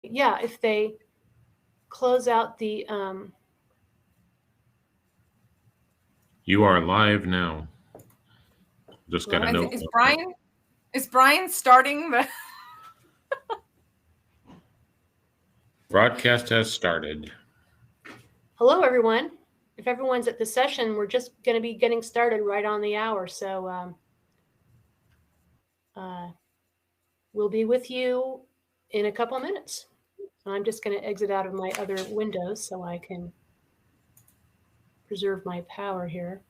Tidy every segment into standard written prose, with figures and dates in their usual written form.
Yeah, if they close out the... You are live now. Just got a note. Is Brian starting the... Broadcast has started. Hello, everyone. If everyone's at the session, we're just going to be getting started right on the hour. So we'll be with you in a couple of minutes. I'm just going to exit out of my other windows so I can preserve my power here.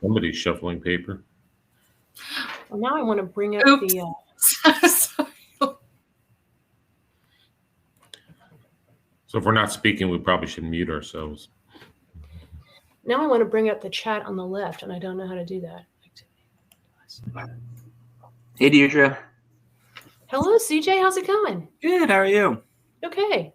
Somebody's shuffling paper. Well, now I want to bring up the... So if we're not speaking, we probably should mute ourselves. Now I want to bring up the chat on the left, and I don't know how to do that. Hey, Deirdre. Hello, CJ. How's it going? Good. How are you? Okay.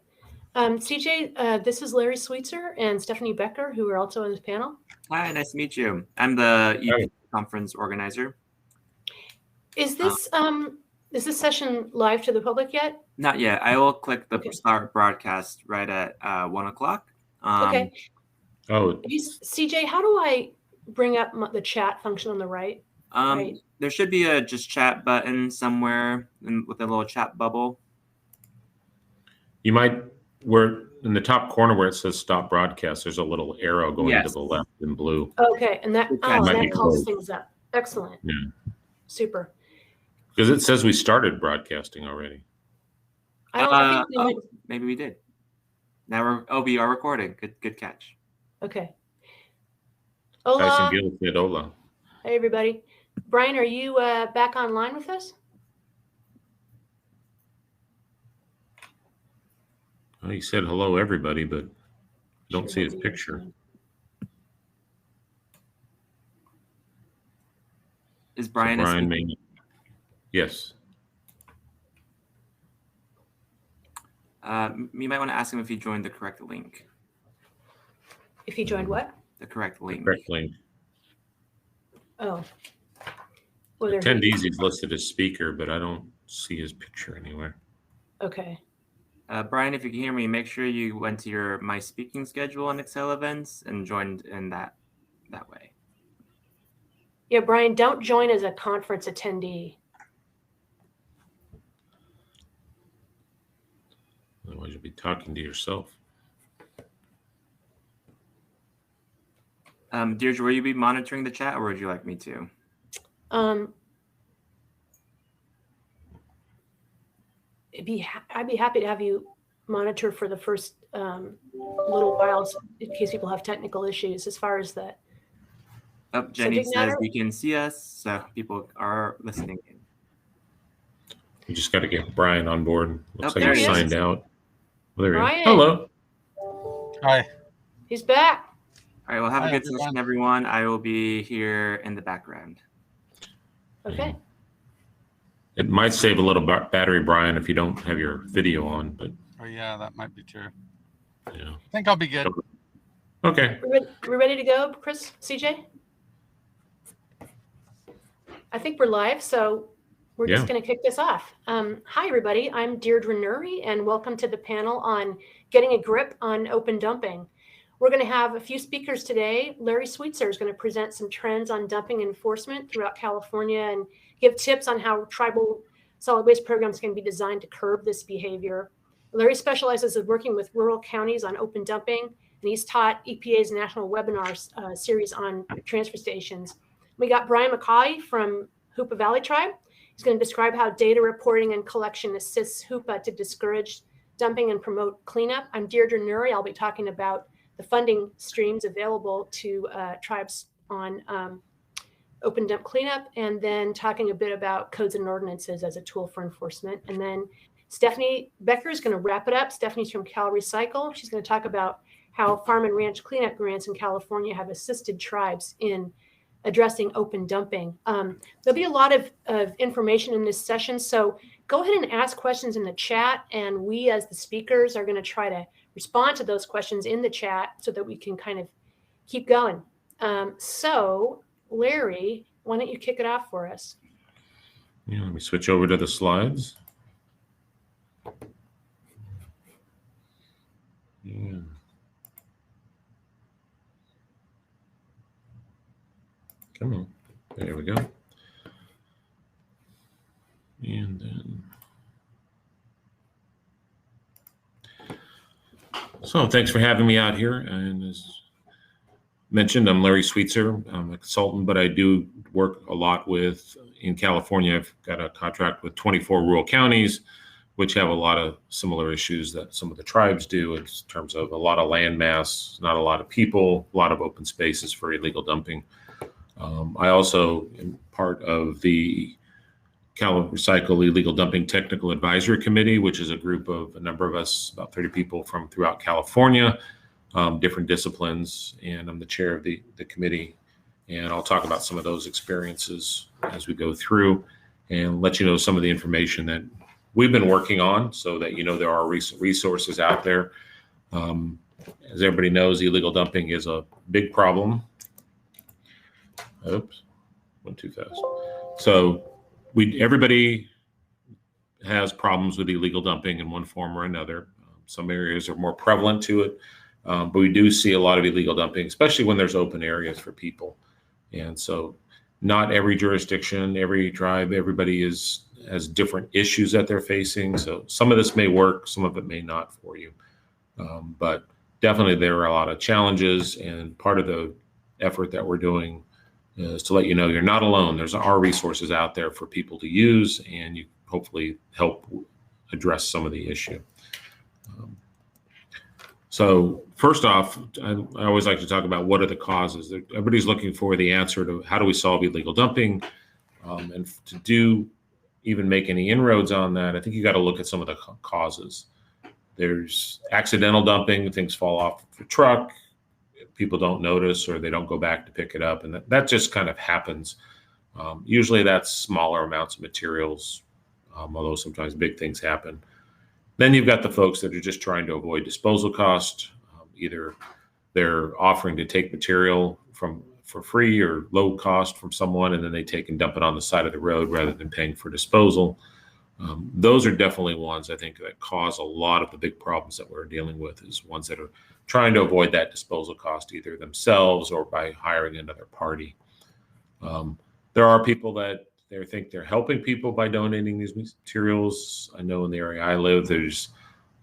CJ, this is Larry Sweetser and Stephanie Becker, who are also on this panel. Hi, nice to meet you. I'm the EPA conference organizer. Is this session live to the public yet? Not yet. I will click the start broadcast right at 1 o'clock. Okay. Oh, CJ, how do I bring up the chat function on the right? There should be a just chat button somewhere with a little chat bubble. You might, where in the top corner where it says stop broadcast, there's a little arrow going to the left in blue. Okay, and that calls things up. Excellent. Yeah. Super. Because it says we started broadcasting already. I think maybe we did. Now we are recording. Good catch. Okay. Hola. Tyson Gill said hola. Hey, everybody. Brian, are you back online with us? Well, he said hello, everybody, but don't see his picture. Is Brian? Yes. You might want to ask him if he joined the correct link. If he joined what? The correct link. Correct link. Oh. Attendees he's listed as speaker, but I don't see his picture anywhere. Okay. Brian, if you can hear me, make sure you went to your My Speaking schedule on Excel events and joined in that way. Yeah, Brian, don't join as a conference attendee. Otherwise, you'll be talking to yourself. Deirdre, will you be monitoring the chat, or would you like me to? I'd be happy to have you monitor for the first little while in case people have technical issues as far as that. Jenny says you can see us, so people are listening in. We just got to get Brian on board. Looks like he signed out. Well, there he is. Hello. Hi. He's back. All right, well, have a good session, everyone. I will be here in the background. Okay. It might save a little battery, Brian, if you don't have your video on. But oh yeah, that might be true. Yeah. I think I'll be good. Okay. We're ready to go, Chris, CJ? I think we're live, so we're just going to kick this off. Hi, everybody. I'm Deirdre Nurre, and welcome to the panel on getting a grip on open dumping. We're going to have a few speakers today. Larry Sweetser is going to present some trends on dumping enforcement throughout California and give tips on how tribal solid waste programs can be designed to curb this behavior. Larry specializes in working with rural counties on open dumping, and he's taught EPA's national webinar series on transfer stations. We got Brian McCaughey from Hoopa Valley Tribe. He's going to describe how data reporting and collection assists Hoopa to discourage dumping and promote cleanup. I'm Deirdre Nurre. I'll be talking about the funding streams available to tribes on open dump cleanup, and then talking a bit about codes and ordinances as a tool for enforcement. And then Stephanie Becker is going to wrap it up. Stephanie's from CalRecycle. She's going to talk about how farm and ranch cleanup grants in California have assisted tribes in addressing open dumping. There'll be a lot of information in this session, so go ahead and ask questions in the chat, and we as the speakers are going to try to respond to those questions in the chat so that we can kind of keep going. So Larry, why don't you kick it off for us? Yeah, let me switch over to the slides. Yeah. Come on. There we go. And then, so thanks for having me out here. And as mentioned, I'm Larry Sweetser. I'm a consultant, but I do work a lot in California. I've got a contract with 24 rural counties, which have a lot of similar issues that some of the tribes do in terms of a lot of land mass, not a lot of people, a lot of open spaces for illegal dumping. I also am part of the CalRecycle Illegal Dumping Technical Advisory Committee, which is a group of a number of us, about 30 people from throughout California, different disciplines, and I'm the chair of the committee. And I'll talk about some of those experiences as we go through and let you know some of the information that we've been working on so that you know there are resources out there. As everybody knows, illegal dumping is a big problem. Oops, went too fast. So everybody has problems with illegal dumping in one form or another. Some areas are more prevalent to it, but we do see a lot of illegal dumping, especially when there's open areas for people. And so not every jurisdiction, every tribe, everybody has different issues that they're facing. So some of this may work, some of it may not for you. But definitely there are a lot of challenges, and part of the effort that we're doing is to let you know you're not alone. There's our resources out there for people to use, and you hopefully help address some of the issue. So first off, I always like to talk about what are the causes. Everybody's looking for the answer to how do we solve illegal dumping, and to even make any inroads on that, I think you got to look at some of the causes. There's accidental dumping, things fall off the truck, people don't notice or they don't go back to pick it up, and that just kind of happens. Usually that's smaller amounts of materials, although sometimes big things happen. Then you've got the folks that are just trying to avoid disposal cost. Either they're offering to take material for free or low cost from someone, and then they take and dump it on the side of the road rather than paying for disposal. Those are definitely ones I think that cause a lot of the big problems that we're dealing with, is ones that are trying to avoid that disposal cost either themselves or by hiring another party. There are people that they think they're helping people by donating these materials. I know in the area I live, there's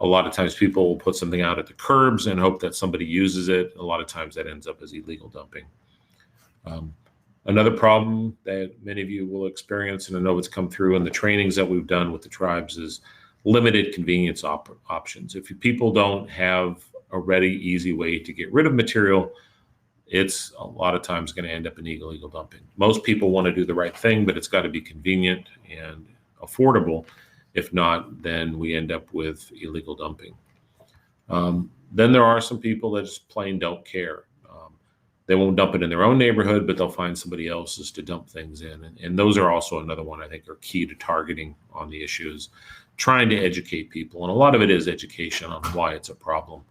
a lot of times people will put something out at the curbs and hope that somebody uses it. A lot of times that ends up as illegal dumping. Another problem that many of you will experience, and I know it's come through in the trainings that we've done with the tribes, is limited convenience options. If people don't have a ready, easy way to get rid of material, it's a lot of times going to end up in illegal dumping. Most people want to do the right thing, but it's got to be convenient and affordable. If not, then we end up with illegal dumping. Then there are some people that just plain don't care. They won't dump it in their own neighborhood, but they'll find somebody else's to dump things in. And those are also another one I think are key to targeting on the issues, trying to educate people. And a lot of it is education on why it's a problem.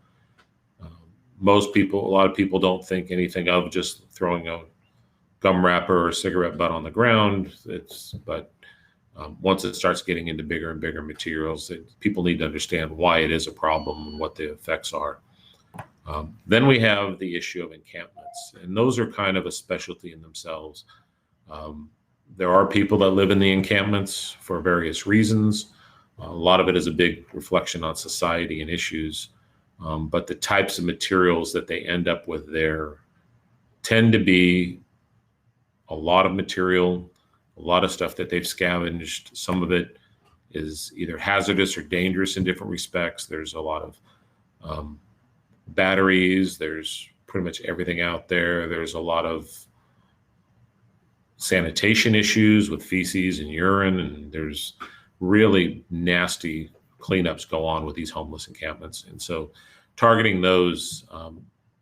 A lot of people don't think anything of just throwing a gum wrapper or cigarette butt on the ground. But once it starts getting into bigger and bigger materials, people need to understand why it is a problem and what the effects are. Then we have the issue of encampments, and those are kind of a specialty in themselves. There are people that live in the encampments for various reasons. A lot of it is a big reflection on society and issues. But the types of materials that they end up with there tend to be a lot of material, a lot of stuff that they've scavenged. Some of it is either hazardous or dangerous in different respects. There's a lot of batteries, there's pretty much everything out there. There's a lot of sanitation issues with feces and urine, and there's really nasty cleanups go on with these homeless encampments. And so targeting those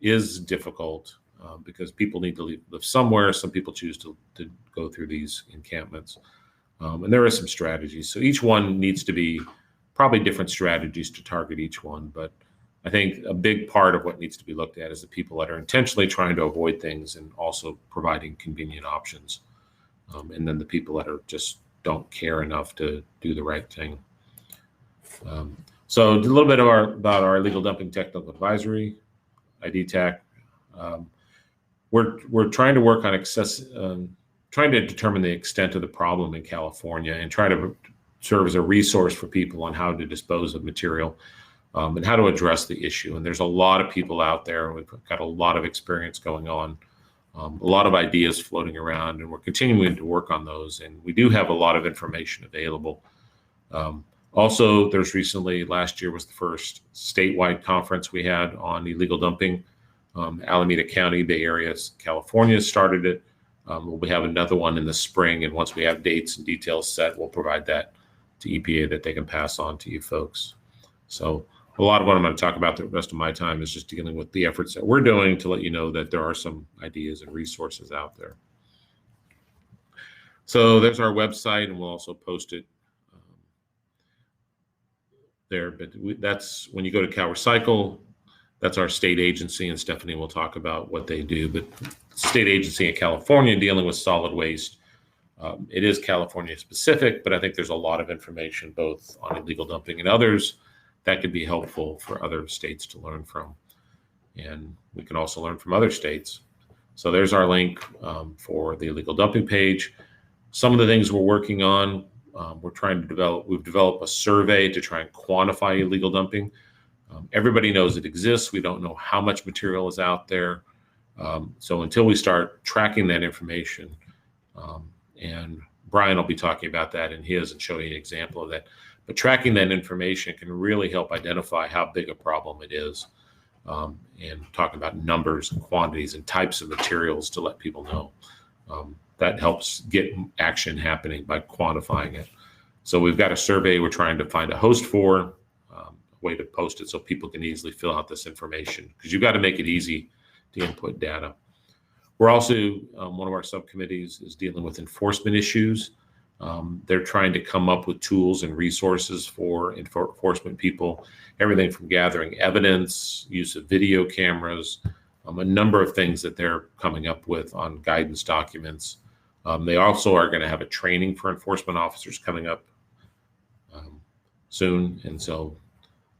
is difficult because people need to live somewhere. Some people choose to go through these encampments. And there are some strategies. So each one needs to be probably different strategies to target each one. But I think a big part of what needs to be looked at is the people that are intentionally trying to avoid things and also providing convenient options. And then the people that are just don't care enough to do the right thing. So a little bit about our illegal dumping technical advisory, IDTAC. We're trying to work on trying to determine the extent of the problem in California and try to serve as a resource for people on how to dispose of material and how to address the issue. And there's a lot of people out there. We've got a lot of experience going on. A lot of ideas floating around, and we're continuing to work on those. And we do have a lot of information available. Also, there's recently, last year was the first statewide conference we had on illegal dumping. Alameda County, Bay Area, California started it. We'll have another one in the spring, and once we have dates and details set, we'll provide that to EPA that they can pass on to you folks. So a lot of what I'm going to talk about the rest of my time is just dealing with the efforts that we're doing to let you know that there are some ideas and resources out there. So there's our website, and we'll also post it there. But that's when you go to CalRecycle, that's our state agency, and Stephanie will talk about what they do. But state agency in California dealing with solid waste. It is California specific, but I think there's a lot of information both on illegal dumping and others that could be helpful for other states to learn from. And we can also learn from other states. So there's our link for the illegal dumping page. Some of the things we're working on, we've developed a survey to try and quantify illegal dumping. Everybody knows it exists. We don't know how much material is out there. So until we start tracking that information, and Brian will be talking about that in his and showing an example of that. But tracking that information can really help identify how big a problem it is, and talking about numbers and quantities and types of materials to let people know. That helps get action happening by quantifying it. So we've got a survey we're trying to find a host for, a way to post it so people can easily fill out this information, because you've got to make it easy to input data. We're also, one of our subcommittees is dealing with enforcement issues. They're trying to come up with tools and resources for enforcement people, everything from gathering evidence, use of video cameras, a number of things that they're coming up with on guidance documents. They also are going to have a training for enforcement officers coming up soon. And so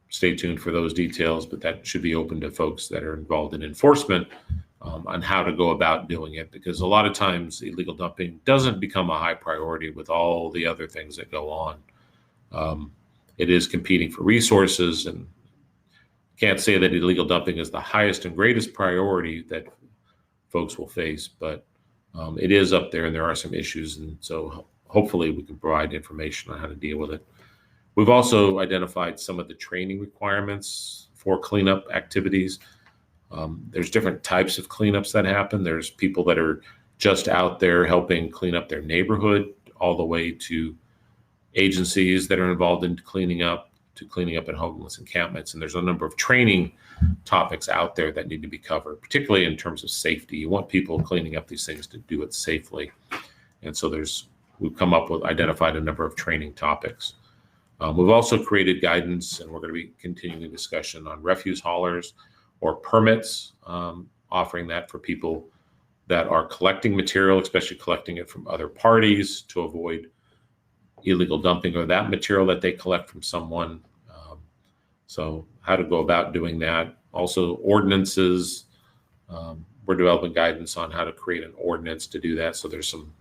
stay tuned for those details, but that should be open to folks that are involved in enforcement on how to go about doing it, because a lot of times illegal dumping doesn't become a high priority with all the other things that go on. It is competing for resources, and can't say that illegal dumping is the highest and greatest priority that folks will face, but it is up there and there are some issues. And so hopefully we can provide information on how to deal with it. We've also identified some of the training requirements for cleanup activities. There's different types of cleanups that happen. There's people that are just out there helping clean up their neighborhood, all the way to agencies that are involved in cleaning up at homeless encampments. And there's a number of training topics out there that need to be covered, particularly in terms of safety. You want people cleaning up these things to do it safely. And so we've identified a number of training topics. We've also created guidance, and we're going to be continuing a discussion on refuse haulers or permits, offering that for people that are collecting material, especially collecting it from other parties, to avoid illegal dumping or that material that they collect from someone. So how to go about doing that. Also ordinances. We're developing guidance on how to create an ordinance to do that. So there's some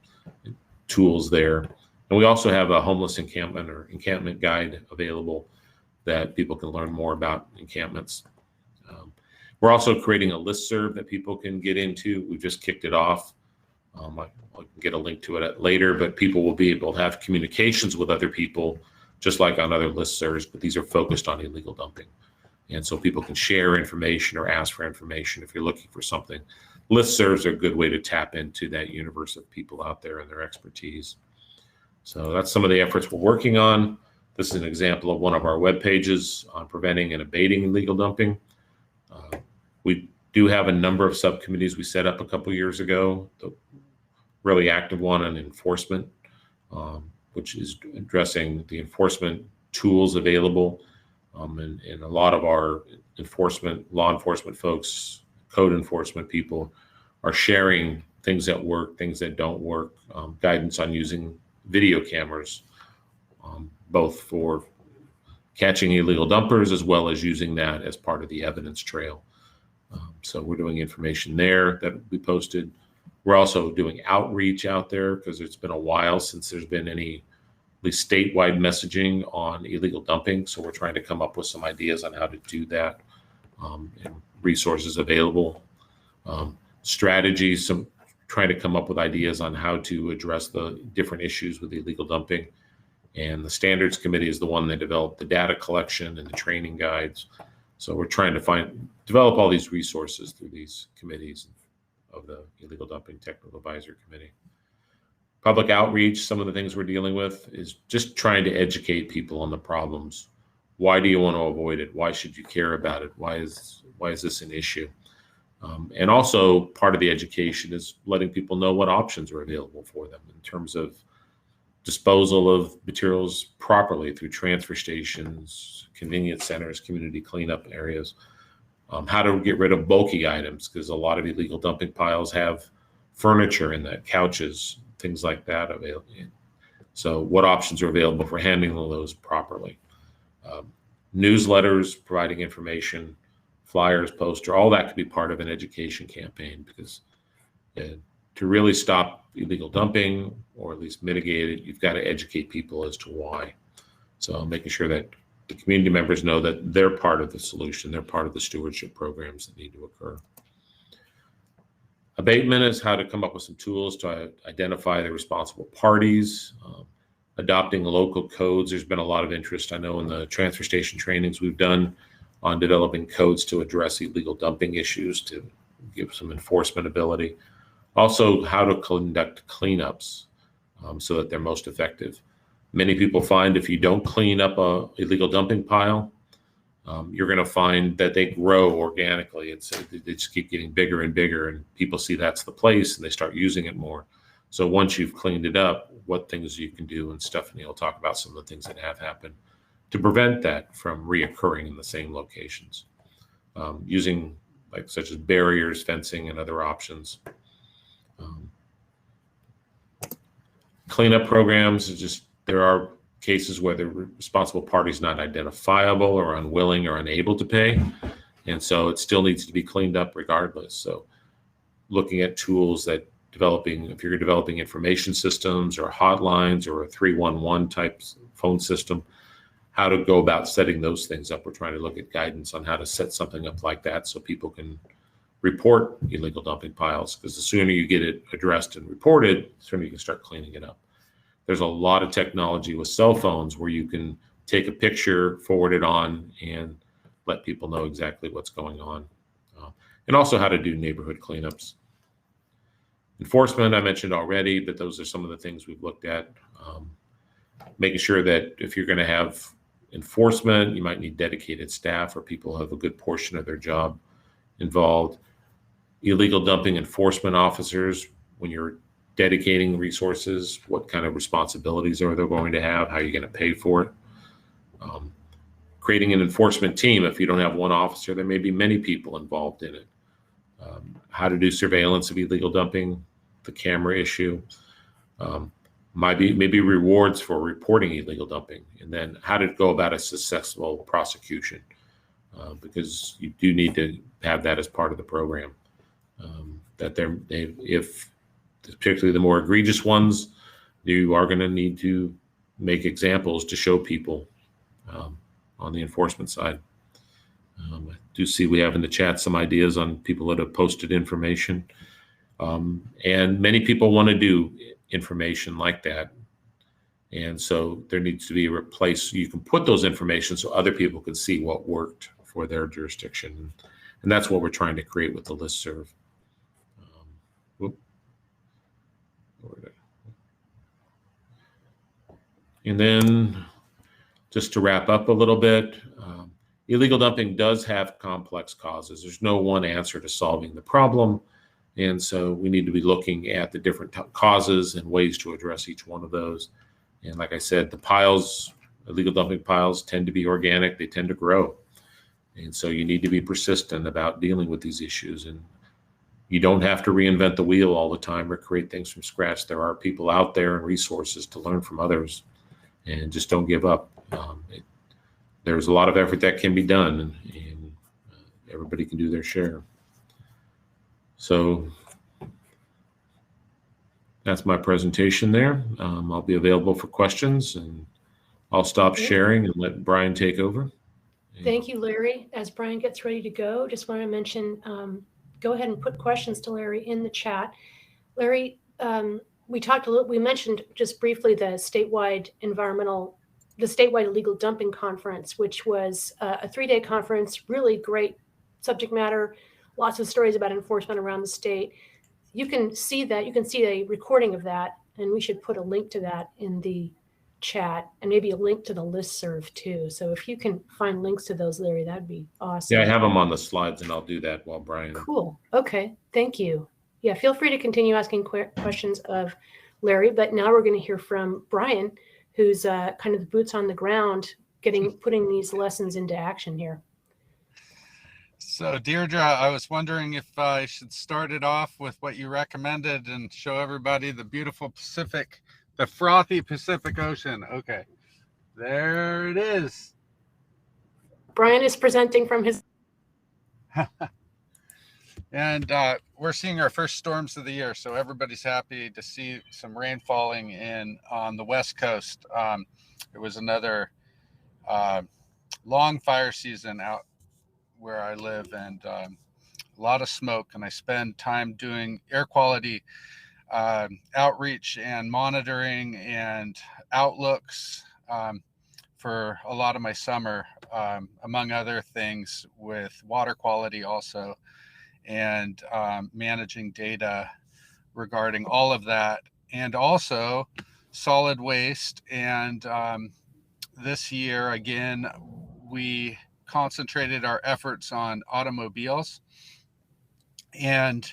tools there. And we also have a homeless encampment or encampment guide available that people can learn more about encampments. We're also creating a listserv that people can get into. We've just kicked it off. I can get a link to it later, but people will be able to have communications with other people, just like on other listservs, but these are focused on illegal dumping. And so people can share information or ask for information if you're looking for something. Listservs are a good way to tap into that universe of people out there and their expertise. So that's some of the efforts we're working on. This is an example of one of our web pages on preventing and abating illegal dumping. We do have a number of subcommittees we set up a couple years ago. The really active one on enforcement, which is addressing the enforcement tools available. And a lot of our law enforcement folks, code enforcement people are sharing things that work, things that don't work, guidance on using video cameras, both for catching illegal dumpers as well as using that as part of the evidence trail. So we're doing information there that we posted. We're also doing outreach out there because it's been a while since there's been any, at least statewide messaging on illegal dumping. So we're trying to come up with some ideas on how to do that, and resources available, strategies, trying to come up with ideas on how to address the different issues with illegal dumping. And the standards committee is the one that developed the data collection and the training guides. So we're trying to develop all these resources through these committees of the Illegal Dumping Technical Advisory Committee. Public outreach, some of the things we're dealing with is just trying to educate people on the problems. Why do you want to avoid it? Why should you care about it? Why is this an issue? And also part of the education is letting people know what options are available for them in terms of disposal of materials properly through transfer stations, convenience centers, community cleanup areas, how to get rid of bulky items, because a lot of illegal dumping piles have furniture in that, couches, things like that available. So what options are available for handling those properly? Newsletters, providing information, flyers, poster, all that could be part of an education campaign, because to really stop illegal dumping or at least mitigate it, you've got to educate people as to why. So making sure that the community members know that they're part of the solution, they're part of the stewardship programs that need to occur. Abatement is how to come up with some tools to identify the responsible parties, adopting local codes. There's been a lot of interest, I know, in the transfer station trainings we've done on developing codes to address illegal dumping issues, to give some enforcement ability. Also, how to conduct cleanups so that they're most effective. Many people find if you don't clean up a illegal dumping pile, you're going to find that they grow organically. They just keep getting bigger and bigger, and people see that's the place and they start using it more. So once you've cleaned it up, what things you can do, and Stephanie will talk about some of the things that have happened to prevent that from reoccurring in the same locations, using such as barriers, fencing, and other options. Cleanup programs is just, there are cases where the responsible party is not identifiable or unwilling or unable to pay. And so it still needs to be cleaned up regardless. So looking at tools that if you're developing information systems or hotlines or a 311 type phone system, how to go about setting those things up. We're trying to look at guidance on how to set something up like that so people can report illegal dumping piles, because the sooner you get it addressed and reported, the sooner you can start cleaning it up. There's a lot of technology with cell phones where you can take a picture, forward it on, and let people know exactly what's going on. And also how to do neighborhood cleanups. Enforcement, I mentioned already, but those are some of the things we've looked at. Making sure that if you're going to have enforcement, you might need dedicated staff, or people have a good portion of their job involved. Illegal dumping enforcement officers, when you're dedicating resources, what kind of responsibilities are they going to have? How are you going to pay for it? Creating an enforcement team. If you don't have one officer, there may be many people involved in it. How to do surveillance of illegal dumping, the camera issue. Maybe rewards for reporting illegal dumping, and then how to go about a successful prosecution, because you do need to have that as part of the program. If particularly the more egregious ones, you are going to need to make examples to show people on the enforcement side. I do see we have in the chat some ideas on people that have posted information, and many people want to do information like that. And so there needs to be a place you can put those information so other people can see what worked for their jurisdiction. And that's what we're trying to create with the listserv. And then just to wrap up a little bit, illegal dumping does have complex causes. There's no one answer to solving the problem. And so we need to be looking at the different causes and ways to address each one of those. And like I said, the piles, illegal dumping piles, tend to be organic. They tend to grow. And so you need to be persistent about dealing with these issues. And you don't have to reinvent the wheel all the time or create things from scratch. There are people out there and resources to learn from others, and just don't give up. There's a lot of effort that can be done, and everybody can do their share. So that's my presentation there. I'll be available for questions, and I'll stop sharing and let Brian take over. Thank you, Larry. As Brian gets ready to go, just want to mention, go ahead and put questions to Larry in the chat. Larry, we mentioned just briefly the statewide illegal dumping conference, which was a 3-day conference, really great subject matter, lots of stories about enforcement around the state. You can see that, you can see a recording of that, and we should put a link to that in the chat, and maybe a link to the listserv too. So if you can find links to those, Larry, that'd be awesome. Yeah, I have them on the slides, and I'll do that while Brian. Cool. Okay. Thank you. Yeah, feel free to continue asking questions of Larry, but now we're going to hear from Brian, who's kind of the boots on the ground, putting these lessons into action here. So Deirdre, I was wondering if I should start it off with what you recommended and show everybody the beautiful Pacific, the frothy Pacific Ocean. Okay, there it is. Brian is presenting from his. And we're seeing our first storms of the year, so everybody's happy to see some rain falling on the West Coast. It was another long fire season out where I live, and a lot of smoke, and I spend time doing air quality outreach and monitoring and outlooks for a lot of my summer, among other things, with water quality also, and managing data regarding all of that, and also solid waste. And this year, again, we concentrated our efforts on automobiles, and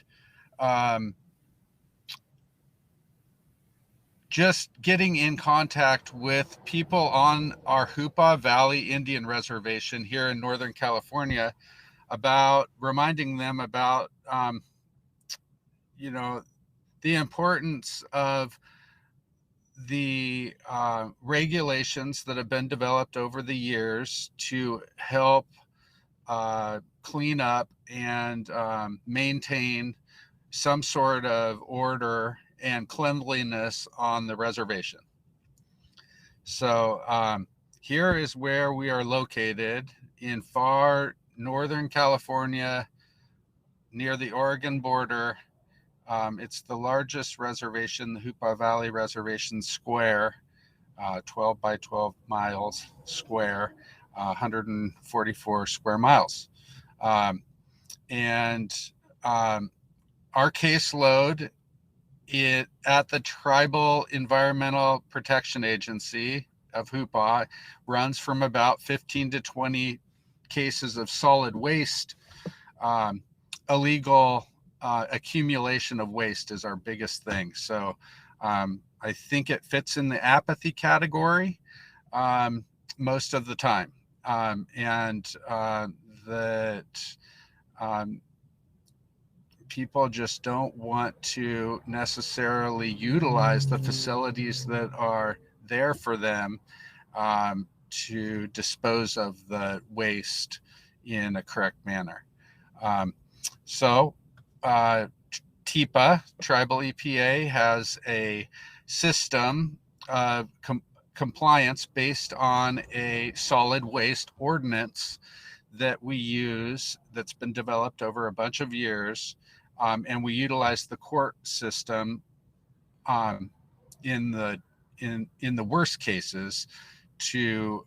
just getting in contact with people on our Hoopa Valley Indian Reservation here in Northern California, about reminding them about, the importance of the regulations that have been developed over the years to help clean up and maintain some sort of order and cleanliness on the reservation. So here is where we are located, in far Northern California, near the Oregon border. It's the largest reservation, the Hoopa Valley Reservation Square, 12 by 12 miles square, 144 square miles. And our caseload at the Tribal Environmental Protection Agency of Hoopa runs from about 15 to 20 cases of solid waste. Illegal accumulation of waste is our biggest thing. So I think it fits in the apathy category most of the time. People just don't want to necessarily utilize the facilities that are there for them to dispose of the waste in a correct manner. So TEPA, Tribal EPA, has a system of compliance based on a solid waste ordinance that we use, that's been developed over a bunch of years, and we utilize the court system in the worst cases to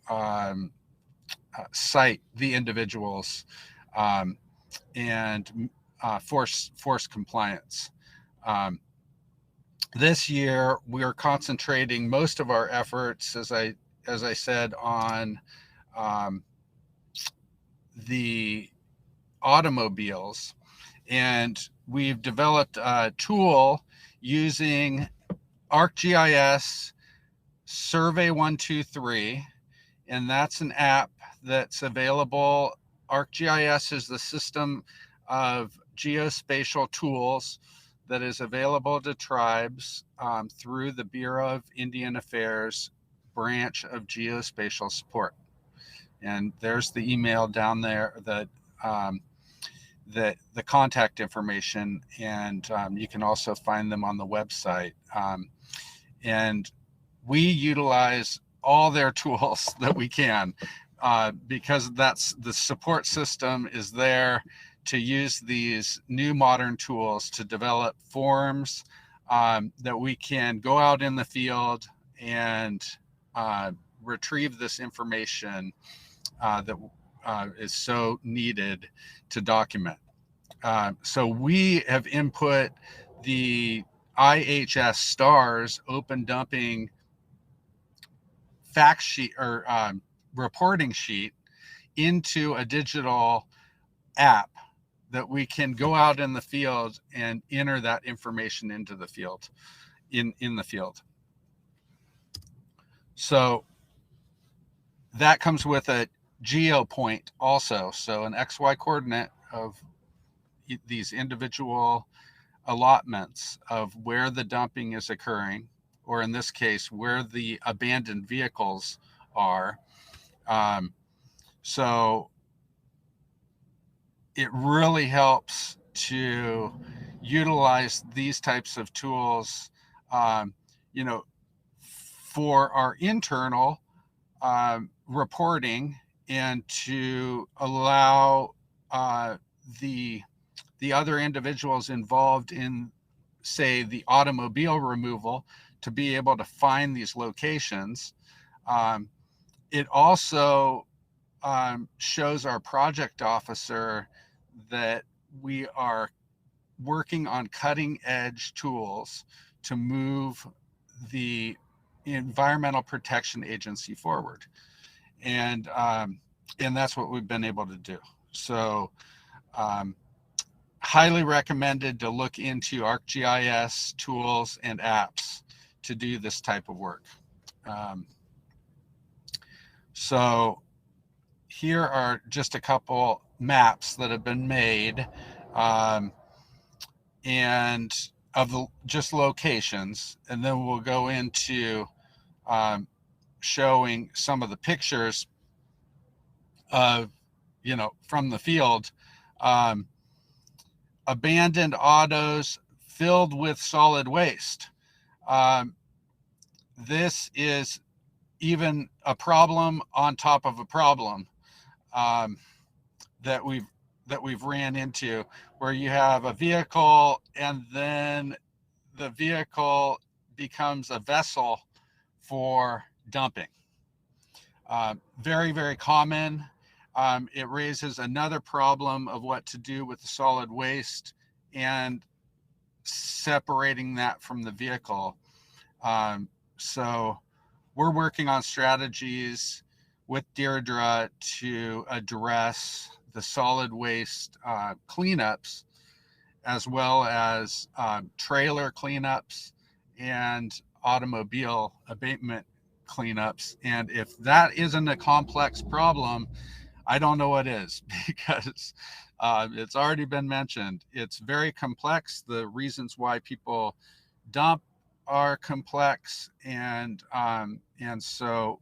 cite the individuals and force compliance. This year, we are concentrating most of our efforts, as I said, on the automobiles, and we've developed a tool using ArcGIS Survey 123, and that's an app that's available. ArcGIS is the system of geospatial tools that is available to tribes through the Bureau of Indian Affairs branch of geospatial support. And there's the email down there, the contact information, and you can also find them on the website. And we utilize all their tools that we can because that's the support system is there to use these new modern tools to develop forms that we can go out in the field and retrieve this information that is so needed to document. So we have input the wSTARS open dumping fact sheet or reporting sheet into a digital app that we can go out in the field and enter that information into the field, in the field. So that comes with a geo point also. So an XY coordinate of these individual allotments of where the dumping is occurring, or in this case, where the abandoned vehicles are. So it really helps to utilize these types of tools, for our internal reporting, and to allow the other individuals involved in, say, the automobile removal to be able to find these locations. It also shows our project officer that we are working on cutting edge tools to move the Environmental Protection Agency forward. And that's what we've been able to do. So highly recommended to look into ArcGIS tools and apps to do this type of work. So here are just a couple maps that have been made, and of the just locations, and then we'll go into showing some of the pictures of, from the field. Abandoned autos filled with solid waste. This is even a problem on top of a problem that we've ran into, where you have a vehicle and then the vehicle becomes a vessel for dumping. Very, very common. It raises another problem of what to do with the solid waste and separating that from the vehicle. So we're working on strategies with Deirdre to address the solid waste cleanups, as well as trailer cleanups and automobile abatement cleanups. And if that isn't a complex problem, I don't know what is, because it's already been mentioned. It's very complex. The reasons why people dump are complex, and so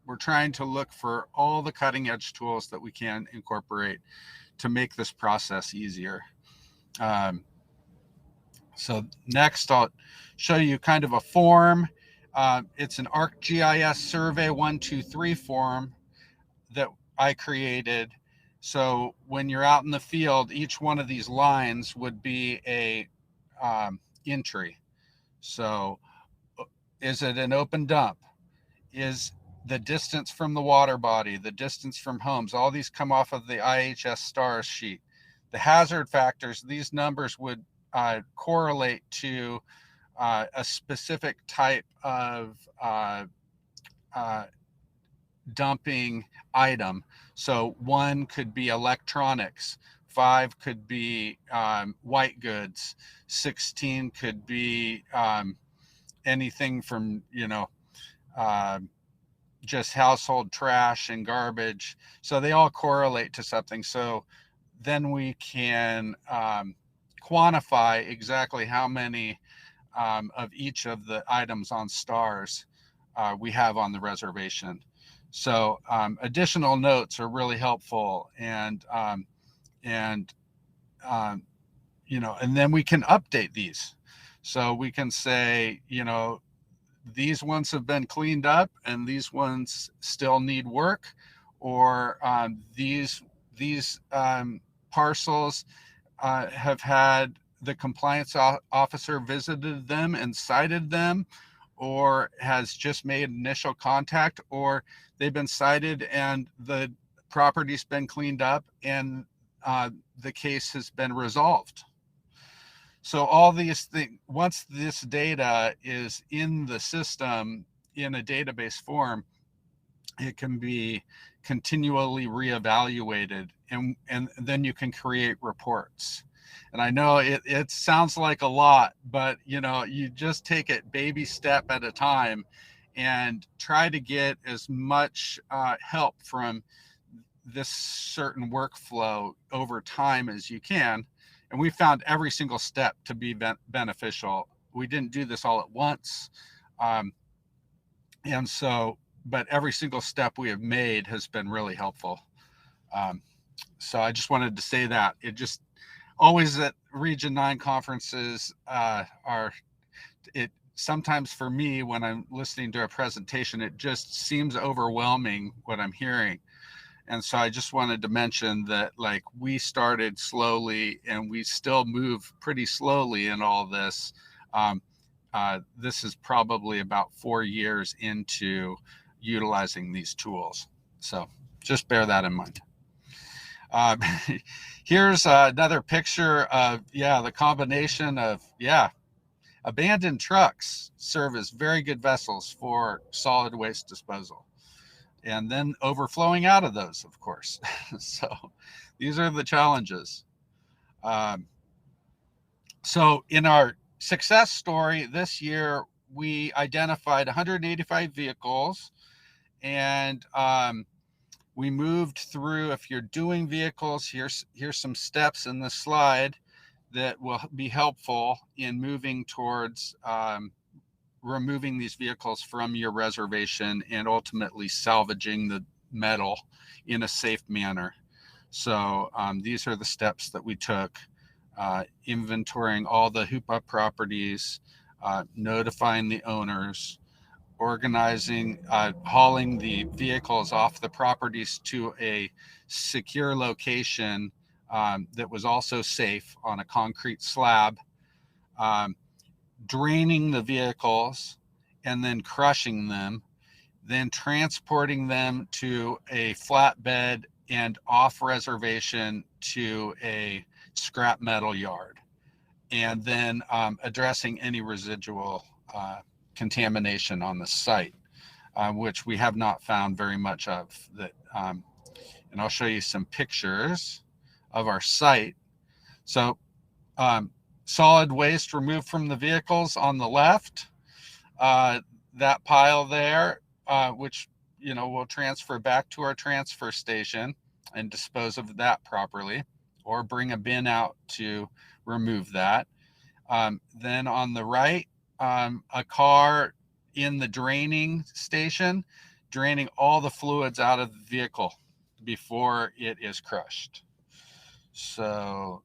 we're trying to look for all the cutting edge tools that we can incorporate to make this process easier. So next, I'll show you kind of a form. It's an ArcGIS Survey 123 form that I created. So when you're out in the field, each one of these lines would be a entry. So is it an open dump? Is the distance from the water body, the distance from homes, all these come off of the IHS STARS sheet. The hazard factors, these numbers would correlate to a specific type of dumping item. So 1 could be electronics, 5 could be white goods, 16 could be anything from, just household trash and garbage. So they all correlate to something. So then we can quantify exactly how many of each of the items on STARS we have on the reservation. So additional notes are really helpful, and then we can update these. So we can say, these ones have been cleaned up and these ones still need work, or these parcels have had the compliance officer visited them and cited them, or has just made initial contact, or they've been cited and the property's been cleaned up and the case has been resolved. So all these things, once this data is in the system in a database form, it can be continually reevaluated, and then you can create reports. And I know it sounds like a lot, but you just take it baby step at a time and try to get as much help from this certain workflow over time as you can. And we found every single step to be beneficial. We didn't do this all at once. But every single step we have made has been really helpful. So I just wanted to say that. It just always at Region 9 conferences sometimes for me, when I'm listening to a presentation, it just seems overwhelming what I'm hearing. And so I just wanted to mention that, like, we started slowly and we still move pretty slowly in all this. This is probably about 4 years into utilizing these tools. So just bear that in mind. Here's another picture of, the combination of, abandoned trucks serve as very good vessels for solid waste disposal. And then overflowing out of those, of course. So these are the challenges. So in our success story this year, we identified 185 vehicles, and we moved through. If you're doing vehicles, here's some steps in the slide that will be helpful in moving towards removing these vehicles from your reservation and ultimately salvaging the metal in a safe manner. So these are the steps that we took: inventorying all the Hoopa properties, notifying the owners, organizing, hauling the vehicles off the properties to a secure location that was also safe on a concrete slab, draining the vehicles and then crushing them, then transporting them to a flatbed and off reservation to a scrap metal yard, and then addressing any residual contamination on the site, which we have not found very much of that. And I'll show you some pictures of our site. So solid waste removed from the vehicles on the left, that pile there, which we'll transfer back to our transfer station and dispose of that properly, or bring a bin out to remove that. Then on the right, a car in the draining station, draining all the fluids out of the vehicle before it is crushed. So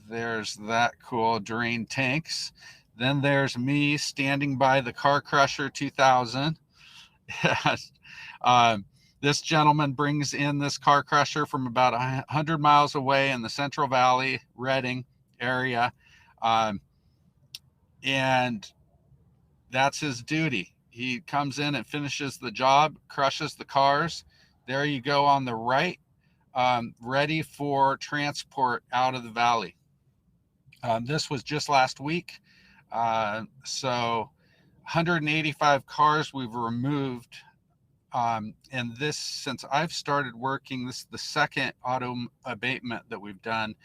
there's that cool drain tanks. Then there's me standing by the Car Crusher 2000. This gentleman brings in this car crusher from about 100 miles away in the Central Valley, Redding area. And that's his duty. he comes in and finishes the job, crushes the cars. There you go on the right, ready for transport out of the valley. This was just last week. So 185 cars we've removed. And this, since I've started working, this is the second auto abatement that we've done.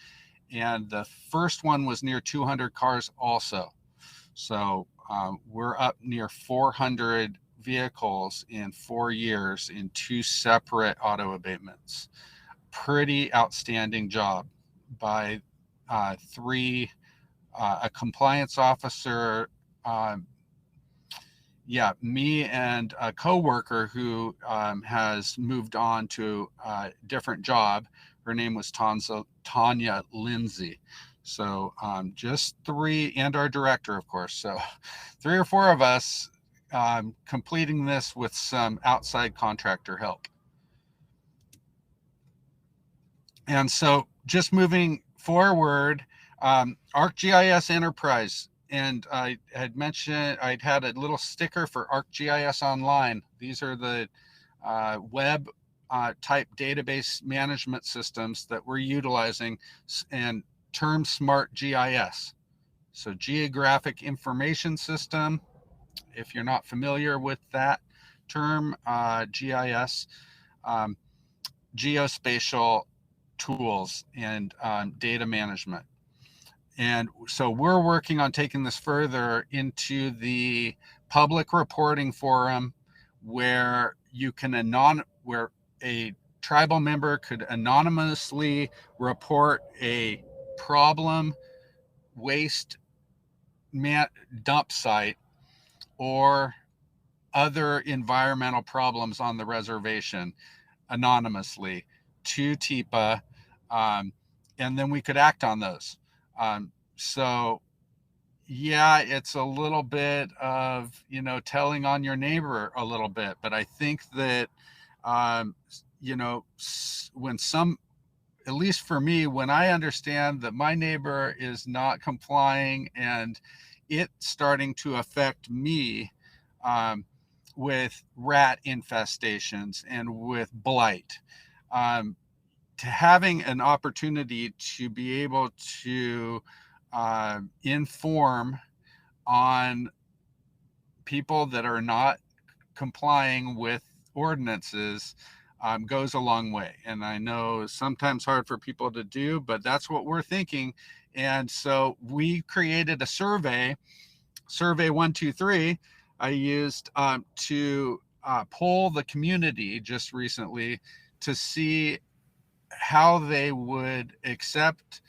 And the first one was near 200 cars also. So we're up near 400 vehicles in 4 years in 2 separate auto abatements. Pretty outstanding job by 3, a compliance officer, me and a coworker who has moved on to a different job. Her name was Tanya Lindsay. So just 3, and our director, of course. So 3 or 4 of us completing this with some outside contractor help. And so just moving forward, ArcGIS Enterprise. And I had mentioned I'd had a little sticker for ArcGIS Online. These are the web type database management systems that we're utilizing, and term smart GIS. So geographic information system, if you're not familiar with that term, GIS, geospatial tools and data management. And so we're working on taking this further into the public reporting forum, where you can where a tribal member could anonymously report a problem waste dump site or other environmental problems on the reservation anonymously to TIPA, and then we could act on those. So yeah, it's a little bit of, telling on your neighbor a little bit, but I think that, when at least for me, when I understand that my neighbor is not complying and it's starting to affect me, with rat infestations and with blight, to having an opportunity to be able to inform on people that are not complying with ordinances goes a long way. And I know sometimes hard for people to do, but that's what we're thinking. And so we created a survey 123 I used to poll the community just recently to see how they would accept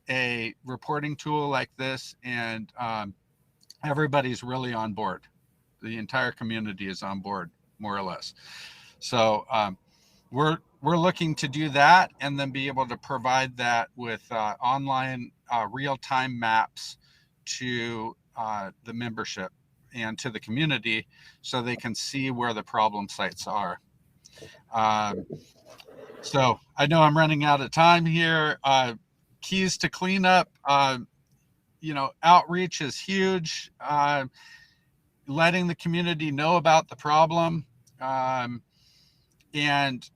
a reporting tool like this. And everybody's really on board. The entire community is on board, more or less. So we're looking to do that, and then be able to provide that with online real-time maps to the membership and to the community, so they can see where the problem sites are. So I know I'm running out of time here. Keys to cleanup, outreach is huge. Letting the community know about the problem. And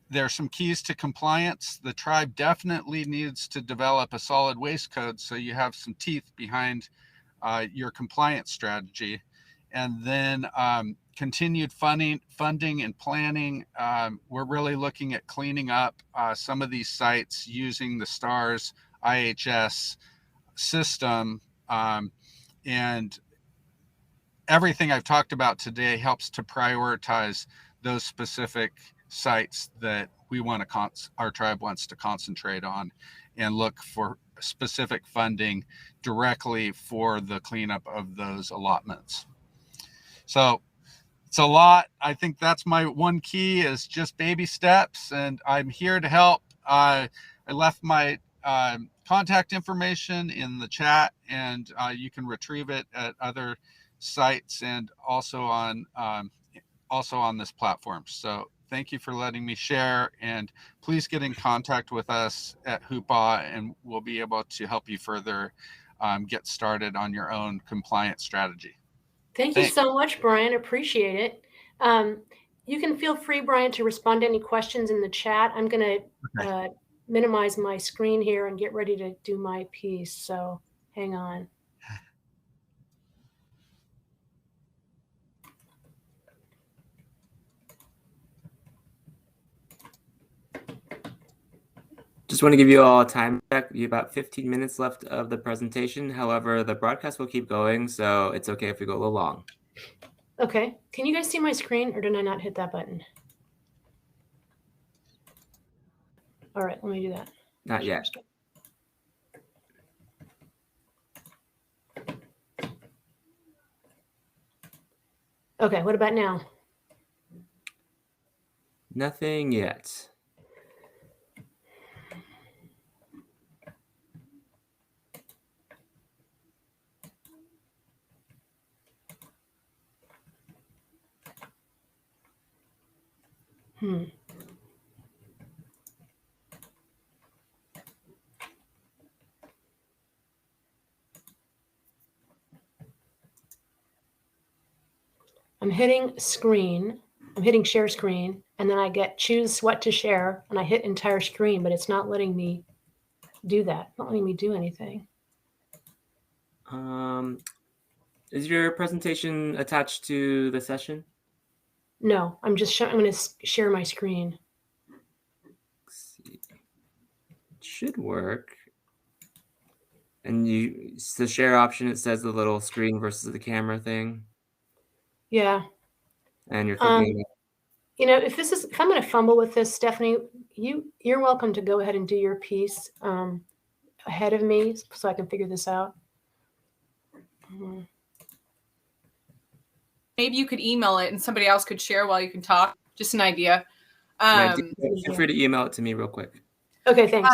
there's some keys to compliance. The tribe definitely needs to develop a solid waste code, so you have some teeth behind your compliance strategy. And then continued funding and planning. We're really looking at cleaning up some of these sites using the wSTARS IHS system. And everything I've talked about today helps to prioritize those specific sites that our tribe wants to concentrate on, and look for specific funding directly for the cleanup of those allotments. So it's a lot. I think that's my one key, is just baby steps, and I'm here to help. I left my contact information in the chat, and you can retrieve it at other sites and also on this platform. So thank you for letting me share, and please get in contact with us at Hoopa, and we'll be able to help you further get started on your own compliance strategy. Thank you Thanks. so much, Brian. Appreciate it. You can feel free, Brian, to respond to any questions in the chat. I'm going to minimize my screen here and get ready to do my piece. So hang on. Just want to give you all a time check. You have about 15 minutes left of the presentation. However, the broadcast will keep going, so it's okay if we go a little long. Okay. Can you guys see my screen, or did I not hit that button? All right, let me do that. Not yet. Okay, what about now? Nothing yet. I'm hitting screen. I'm hitting share screen, and then I get choose what to share, and I hit entire screen, but it's not letting me do that. Not letting me do anything. Is your presentation attached to the session? No, I'm just I'm going to share my screen. Let's see. It should work. And it's the share option. It says the little screen versus the camera thing. Yeah. And you're clicking. You know, if I'm going to fumble with this, Stephanie, you're welcome to go ahead and do your piece ahead of me so I can figure this out. Maybe you could email it and somebody else could share while you can talk. Just an idea. Feel free to email it to me real quick. Okay, thanks.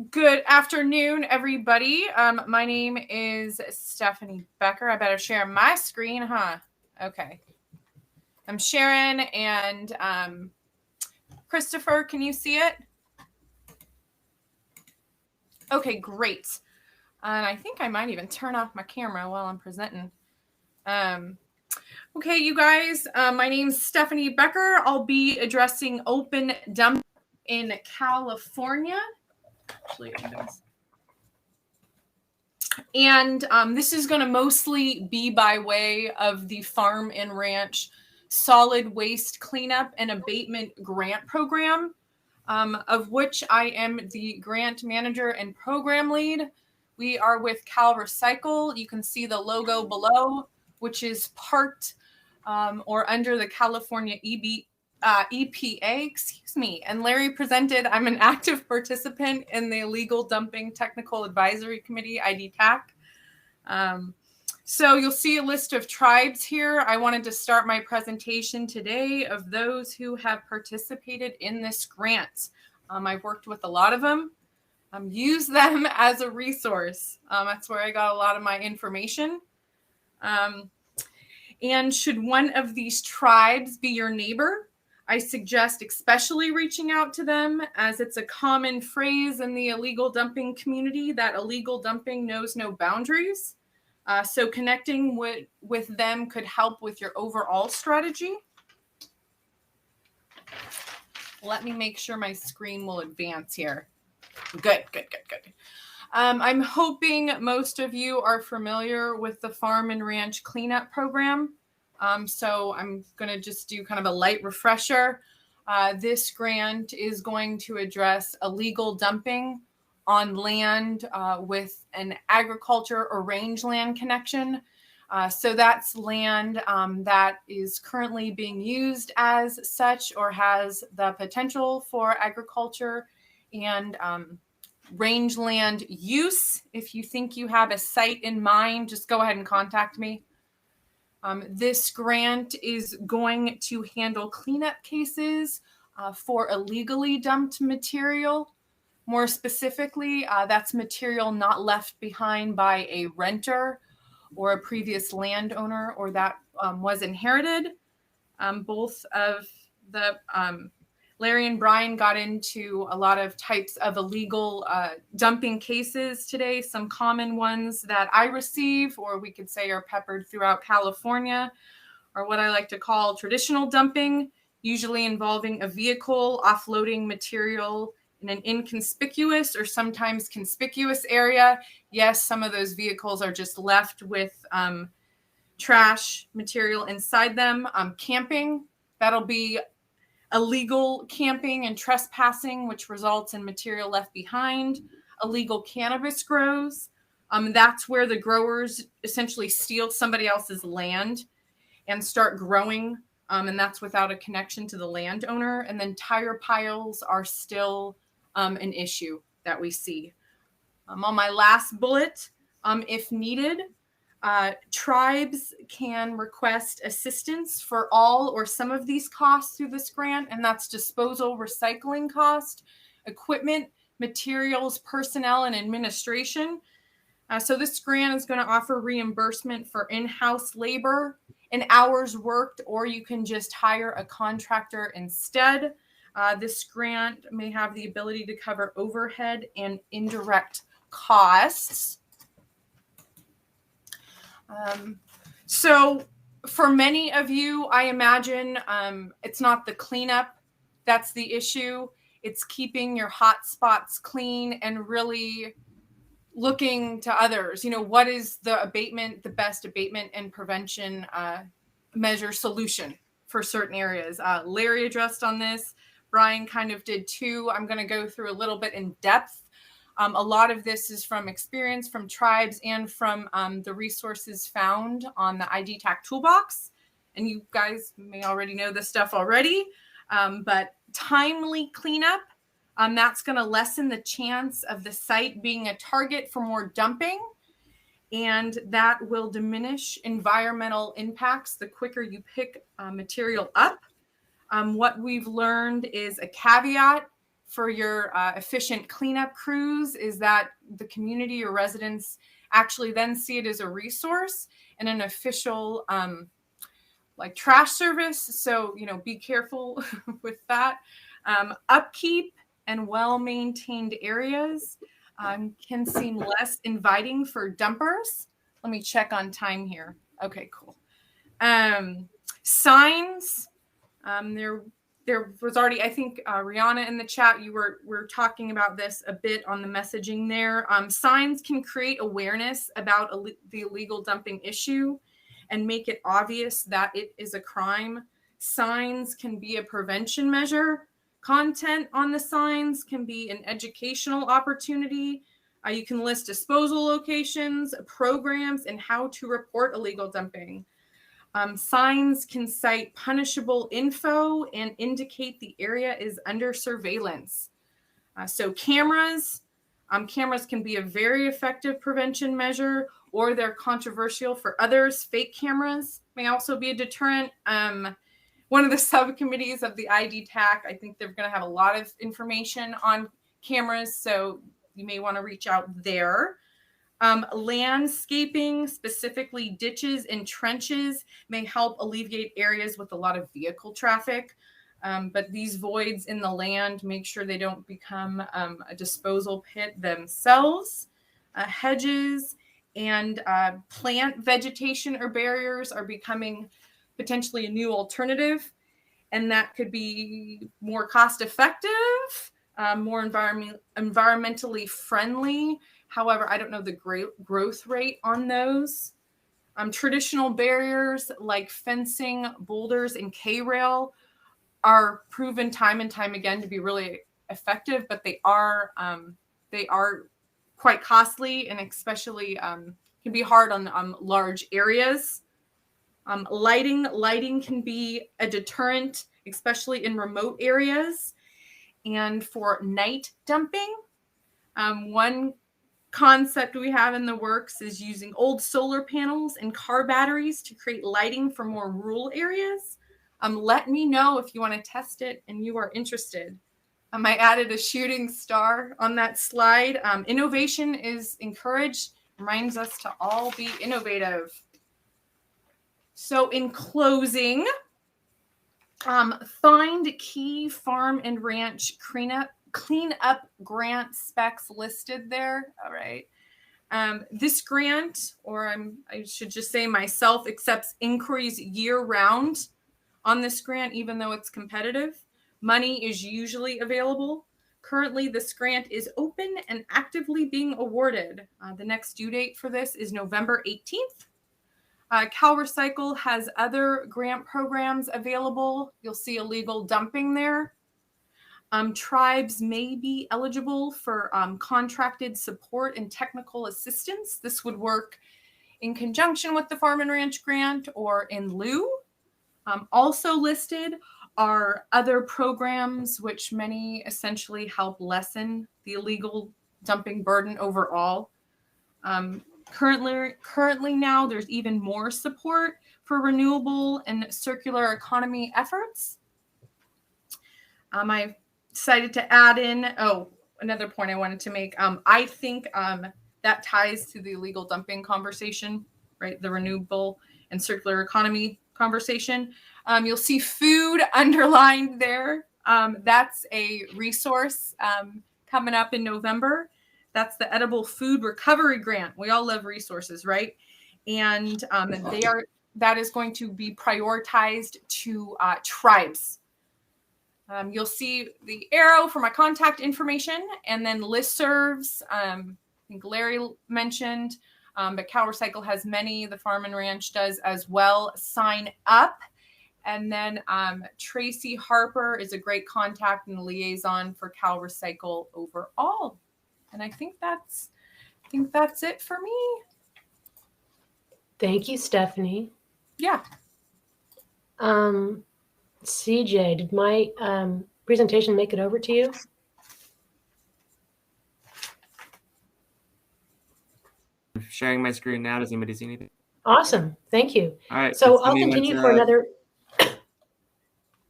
Good afternoon, everybody. My name is Stephanie Becker. I better share my screen, huh? Okay. I'm Sharon and Christopher, can you see it? Okay, great. And I think I might even turn off my camera while I'm presenting. Okay, you guys, my name's Stephanie Becker. I'll be addressing open dumping in California. Actually, and this is going to mostly be by way of the Farm and Ranch Solid Waste Cleanup and Abatement Grant Program, of which I am the grant manager and program lead. We are with CalRecycle. You can see the logo below, which is part or under the California EPA, excuse me. And Larry presented, I'm an active participant in the Illegal Dumping Technical Advisory Committee, IDTAC. So you'll see a list of tribes here. I wanted to start my presentation today of those who have participated in this grant. I've worked with a lot of them. Use them as a resource. That's where I got a lot of my information. And should one of these tribes be your neighbor, I suggest especially reaching out to them, as it's a common phrase in the illegal dumping community that illegal dumping knows no boundaries. So connecting with them could help with your overall strategy. Let me make sure my screen will advance here. Good. I'm hoping most of you are familiar with the Farm and Ranch Cleanup Program. So I'm going to just do kind of a light refresher. This grant is going to address illegal dumping on land with an agriculture or rangeland connection. So that's land that is currently being used as such or has the potential for agriculture and rangeland use. If you think you have a site in mind, just go ahead and contact me. This grant is going to handle cleanup cases for illegally dumped material. More specifically, that's material not left behind by a renter or a previous landowner or that was inherited. Both of the Larry and Brian got into a lot of types of illegal dumping cases today. Some common ones that I receive, or we could say are peppered throughout California, are what I like to call traditional dumping, usually involving a vehicle offloading material in an inconspicuous or sometimes conspicuous area. Yes, some of those vehicles are just left with trash material inside them. Camping, that'll be illegal camping and trespassing, which results in material left behind. Illegal cannabis grows. That's where the growers essentially steal somebody else's land and start growing. And that's without a connection to the landowner. And then tire piles are still an issue that we see. On my last bullet, if needed, tribes can request assistance for all or some of these costs through this grant, and that's disposal, recycling cost, equipment, materials, personnel, and administration. So this grant is going to offer reimbursement for in-house labor and hours worked, or you can just hire a contractor instead. This grant may have the ability to cover overhead and indirect costs. So for many of you, I imagine it's not the cleanup that's the issue. It's keeping your hot spots clean and really looking to others. You know, what is the best abatement and prevention measure solution for certain areas? Larry addressed on this. Brian kind of did too. I'm going to go through a little bit in depth. A lot of this is from experience, from tribes, and from the resources found on the ID TAC toolbox. And you guys may already know this stuff already, but timely cleanup, that's going to lessen the chance of the site being a target for more dumping. And that will diminish environmental impacts the quicker you pick material up. What we've learned is a caveat for your efficient cleanup crews is that the community or residents actually then see it as a resource and an official like trash service. So, you know, be careful with that. Upkeep and well-maintained areas can seem less inviting for dumpers. Let me check on time here. Okay, cool. Signs. There was already, I think, Rihanna in the chat, you were talking about this a bit on the messaging there. Signs can create awareness about the illegal dumping issue and make it obvious that it is a crime. Signs can be a prevention measure. Content on the signs can be an educational opportunity. You can list disposal locations, programs, and how to report illegal dumping. Signs can cite punishable info and indicate the area is under surveillance. So cameras can be a very effective prevention measure, or they're controversial for others. Fake cameras may also be a deterrent. One of the subcommittees of the ID TAC, I think they're going to have a lot of information on cameras, so you may want to reach out there. Landscaping, specifically ditches and trenches, may help alleviate areas with a lot of vehicle traffic. But these voids in the land, make sure they don't become a disposal pit themselves. Hedges and plant vegetation or barriers are becoming potentially a new alternative. And that could be more cost effective, more environmentally friendly. However, I don't know the growth rate on those. Traditional barriers like fencing, boulders, and K-rail are proven time and time again to be really effective, but they are quite costly and especially can be hard on large areas. Lighting can be a deterrent, especially in remote areas. And for night dumping, one concept we have in the works is using old solar panels and car batteries to create lighting for more rural areas. Let me know if you want to test it and you are interested. I added a shooting star on that slide. Innovation is encouraged, reminds us to all be innovative. So in closing, Find key farm and ranch cleanup grant specs listed there. All right. This grant, or I should just say myself, accepts inquiries year-round on this grant, even though it's competitive. Money is usually available. Currently, this grant is open and actively being awarded. The next due date for this is November 18th. CalRecycle has other grant programs available. You'll see illegal dumping there. Tribes may be eligible for contracted support and technical assistance. This would work in conjunction with the Farm and Ranch grant or in lieu. Also listed are other programs which many essentially help lessen the illegal dumping burden overall. Currently now, there's even more support for renewable and circular economy efforts. I decided to add in, another point I wanted to make. I think that ties to the illegal dumping conversation, right? The renewable and circular economy conversation. You'll see food underlined there. That's a resource coming up in November. That's the Edible Food Recovery Grant. We all love resources, right? And that is going to be prioritized to tribes. You'll see the arrow for my contact information, and then listservs. I think Larry mentioned, but CalRecycle has many. The Farm and Ranch does as well. Sign up. And then Tracy Harper is a great contact and liaison for CalRecycle overall. And I think that's it for me. Thank you, Stephanie. Yeah. CJ, did my presentation make it over to you? I'm sharing my screen now. Does anybody see anything? Awesome. Thank you. All right. So I'll continue for another.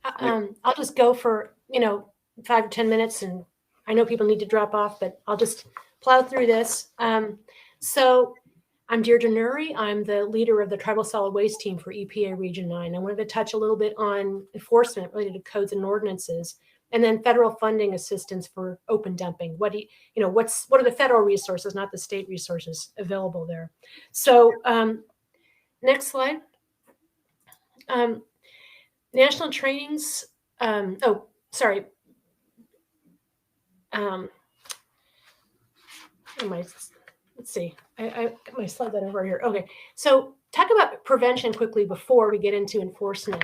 I'll just go for 5 to 10 minutes, and I know people need to drop off, but I'll just plow through this. So I'm Deirdre Nurre. I'm the leader of the Tribal Solid Waste Team for EPA Region 9. I wanted to touch a little bit on enforcement related to codes and ordinances, and then federal funding assistance for open dumping. What are the federal resources, not the state resources available there? So next slide. National trainings. Let's see. I got my slide that over here. Okay. So talk about prevention quickly before we get into enforcement.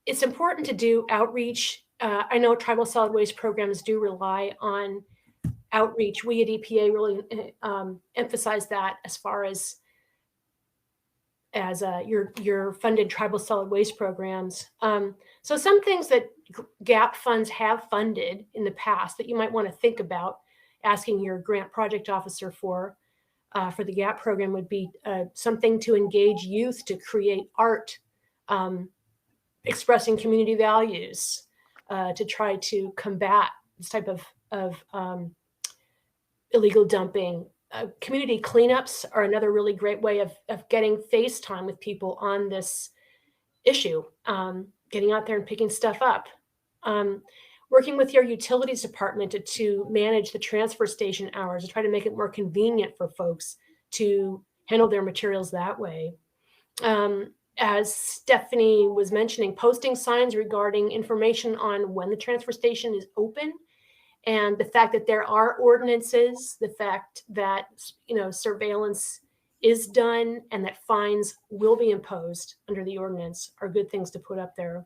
It's important to do outreach. I know tribal solid waste programs do rely on outreach. We at EPA really emphasize that as far as your funded tribal solid waste programs. So some things that GAP funds have funded in the past that you might want to think about asking your grant project officer for the GAP program would be something to engage youth to create art, expressing community values, to try to combat this type of illegal dumping. Community cleanups are another really great way of getting face time with people on this issue, getting out there and picking stuff up. Working with your utilities department to manage the transfer station hours, to try to make it more convenient for folks to handle their materials that way. As Stephanie was mentioning, posting signs regarding information on when the transfer station is open, and the fact that there are ordinances, the fact that surveillance is done and that fines will be imposed under the ordinance are good things to put up there.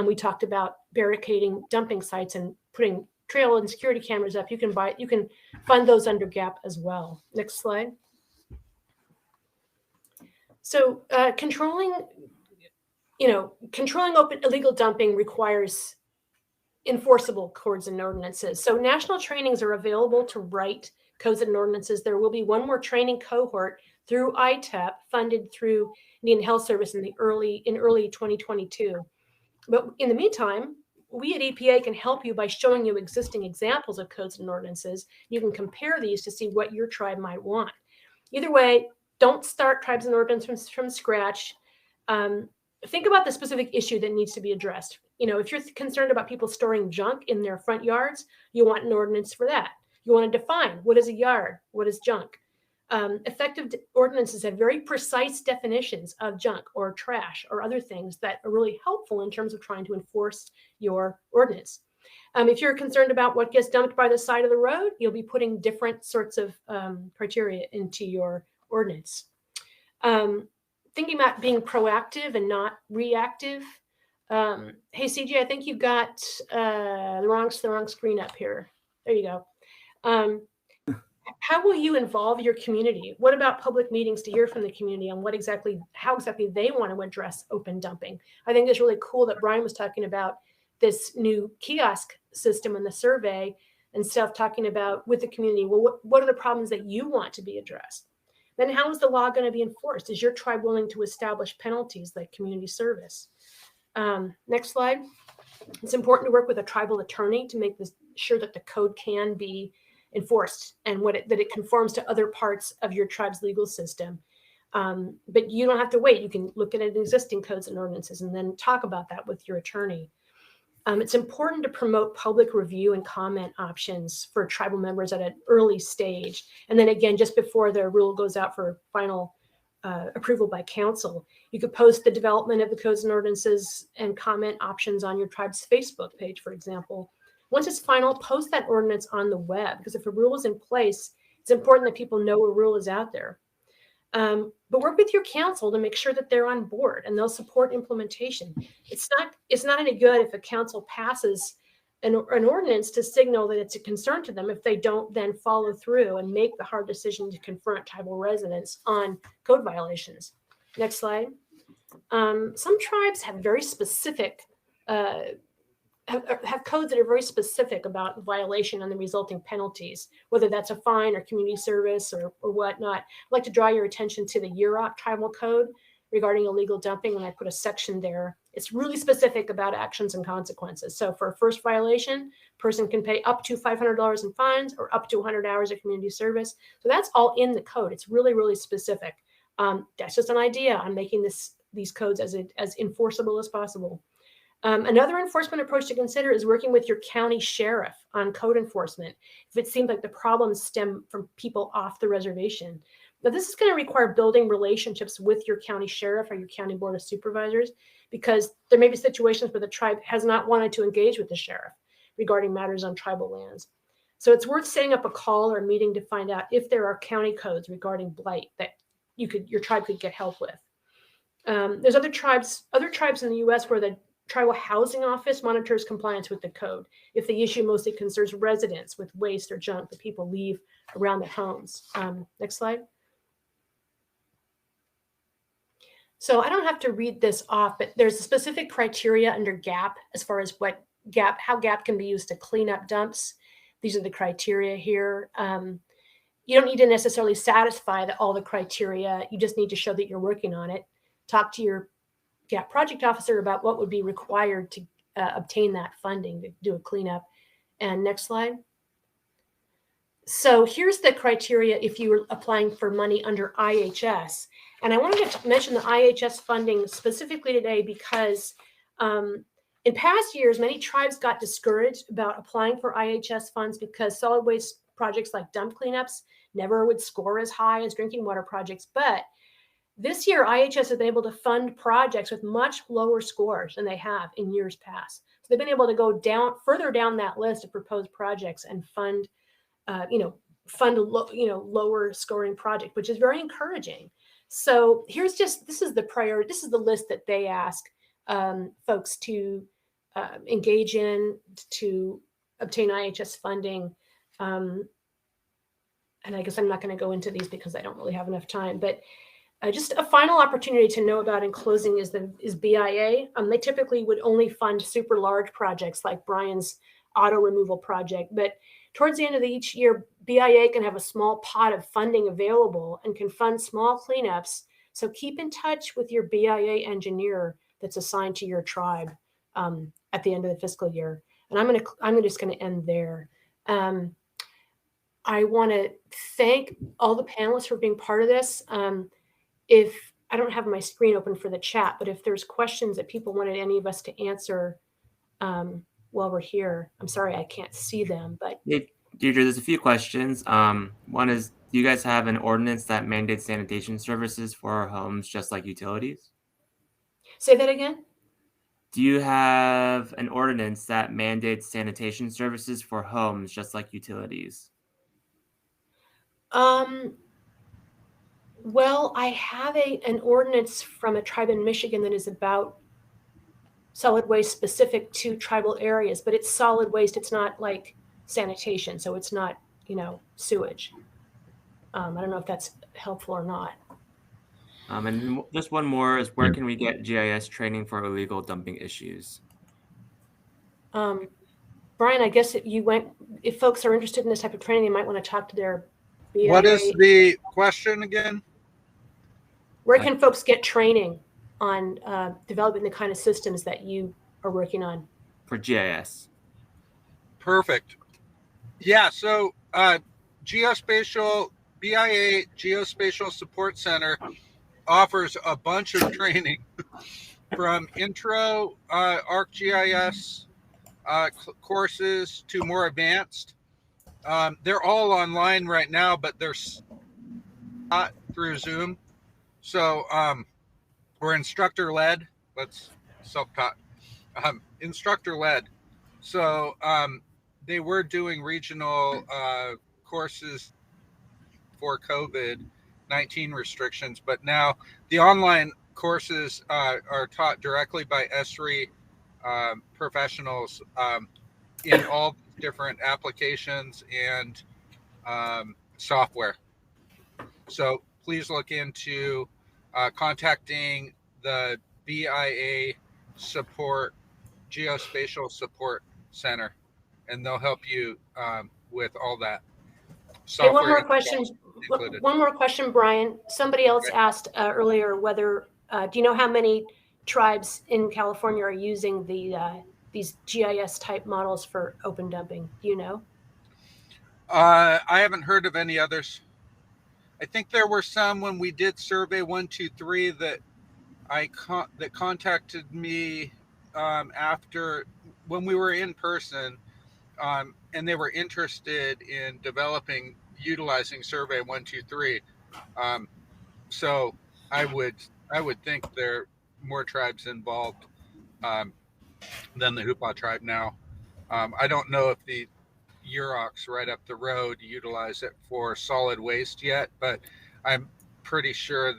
We talked about barricading dumping sites and putting trail and security cameras up. You can fund those under GAP as well. Next slide. So controlling open illegal dumping requires enforceable codes and ordinances. So national trainings are available to write codes and ordinances. There will be one more training cohort through ITEP funded through Indian Health Service in early 2022. But in the meantime, we at EPA can help you by showing you existing examples of codes and ordinances. You can compare these to see what your tribe might want. Either way, don't start tribes and ordinances from scratch. think about the specific issue that needs to be addressed. If you're concerned about people storing junk in their front yards, you want an ordinance for that. You want to define what is a yard, what is junk. Effective ordinances have very precise definitions of junk or trash or other things that are really helpful in terms of trying to enforce your ordinance. If you're concerned about what gets dumped by the side of the road, you'll be putting different sorts of criteria into your ordinance. Thinking about being proactive and not reactive. Hey, CJ, I think you've got the wrong screen up here. There you go. How will you involve your community? What about public meetings to hear from the community on how exactly they want to address open dumping? I think it's really cool that Brian was talking about this new kiosk system in the survey and stuff, talking about with the community. Well, what are the problems that you want to be addressed? Then how is the law going to be enforced? Is your tribe willing to establish penalties like community service? Next slide. It's important to work with a tribal attorney to make sure that the code can be enforced and that it conforms to other parts of your tribe's legal system. But you don't have to wait. You can look at existing codes and ordinances and then talk about that with your attorney. It's important to promote public review and comment options for tribal members at an early stage. And then again, just before the rule goes out for final approval by council, you could post the development of the codes and ordinances and comment options on your tribe's Facebook page, for example. Once it's final, post that ordinance on the web, because if a rule is in place, it's important that people know a rule is out there. But work with your council to make sure that they're on board and they'll support implementation. It's not any good if a council passes an ordinance to signal that it's a concern to them if they don't then follow through and make the hard decision to confront tribal residents on code violations. Next slide. Some tribes have very specific have codes that are very specific about violation and the resulting penalties, whether that's a fine or community service or whatnot. I'd like to draw your attention to the Yurok tribal code regarding illegal dumping, and I put a section there. It's really specific about actions and consequences. So for a first violation, person can pay up to $500 in fines or up to 100 hours of community service. So that's all in the code. It's really, really specific. That's just an idea. I'm making these codes as enforceable as possible. Another enforcement approach to consider is working with your county sheriff on code enforcement if it seems like the problems stem from people off the reservation. Now, this is going to require building relationships with your county sheriff or your county board of supervisors, because there may be situations where the tribe has not wanted to engage with the sheriff regarding matters on tribal lands. So it's worth setting up a call or a meeting to find out if there are county codes regarding blight that your tribe could get help with. There's other tribes in the U.S. where the Tribal Housing Office monitors compliance with the code if the issue mostly concerns residents with waste or junk that people leave around their homes. Next slide. So I don't have to read this off, but there's a specific criteria under GAP as far as how GAP can be used to clean up dumps. These are the criteria here. You don't need to necessarily satisfy all the criteria. You just need to show that you're working on it. Talk to your GAP project officer about what would be required to obtain that funding to do a cleanup. And next slide. So here's the criteria if you were applying for money under IHS. And I wanted to mention the IHS funding specifically today because in past years, many tribes got discouraged about applying for IHS funds because solid waste projects like dump cleanups never would score as high as drinking water projects. But this year, IHS has been able to fund projects with much lower scores than they have in years past. So they've been able to go further down that list of proposed projects and fund lower scoring project, which is very encouraging. So this is the list that they ask folks to engage in to obtain IHS funding. And I guess I'm not going to go into these because I don't really have enough time, but just a final opportunity to know about in closing is BIA. They typically would only fund super large projects like Brian's auto removal project, but towards the end of each year, BIA can have a small pot of funding available and can fund small cleanups. So keep in touch with your BIA engineer that's assigned to your tribe at the end of the fiscal year. And I'm just going to end there. I want to thank all the panelists for being part of this. If I don't have my screen open for the chat, but if there's questions that people wanted any of us to answer while we're here, I'm sorry I can't see them, but Hey, Deirdre, there's a few questions. One is, do you guys have an ordinance that mandates sanitation services for homes just like utilities? say that again. Do you have an ordinance that mandates sanitation services for homes just like utilities? Well, I have an ordinance from a tribe in Michigan that is about solid waste specific to tribal areas, but it's solid waste. It's not like sanitation, so it's not, sewage. I don't know if that's helpful or not. And just one more is, where can we get GIS training for illegal dumping issues? Brian, I guess if folks are interested in this type of training, they might want to talk to their BIA. What is the question again? Where can folks get training on developing the kind of systems that you are working on? For GIS. Perfect. Yeah, so Geospatial, BIA Geospatial Support Center offers a bunch of training from intro ArcGIS courses to more advanced. They're all online right now, but they're not through Zoom. So we're instructor-led. Let's self-taught. Instructor-led. So they were doing regional courses for COVID-19 restrictions, but now the online courses are taught directly by ESRI professionals in all different applications and software. So please look into contacting the BIA support, Geospatial Support Center, and they'll help you with all that. Hey, one more question, Brian. Somebody else asked earlier whether, do you know how many tribes in California are using these GIS type models for open dumping? Do you know? I haven't heard of any others. I think there were some when we did Survey 123 that that contacted me after when we were in person, and they were interested in utilizing Survey 123. So I would think there are more tribes involved than the Hoopa tribe now. I don't know if the Yuroks right up the road utilize it for solid waste yet, but I'm pretty sure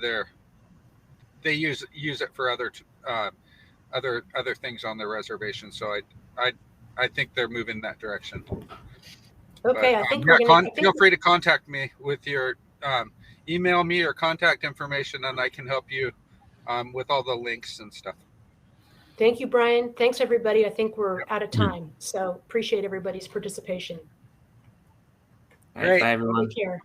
they use it for other things on their reservation. So I think they're moving in that direction. Okay, but, I think feel free to contact me with your email me or contact information, and I can help you with all the links and stuff. Thank you, Brian. Thanks, everybody. I think we're out of time, so appreciate everybody's participation. All right, bye, everyone. Take care.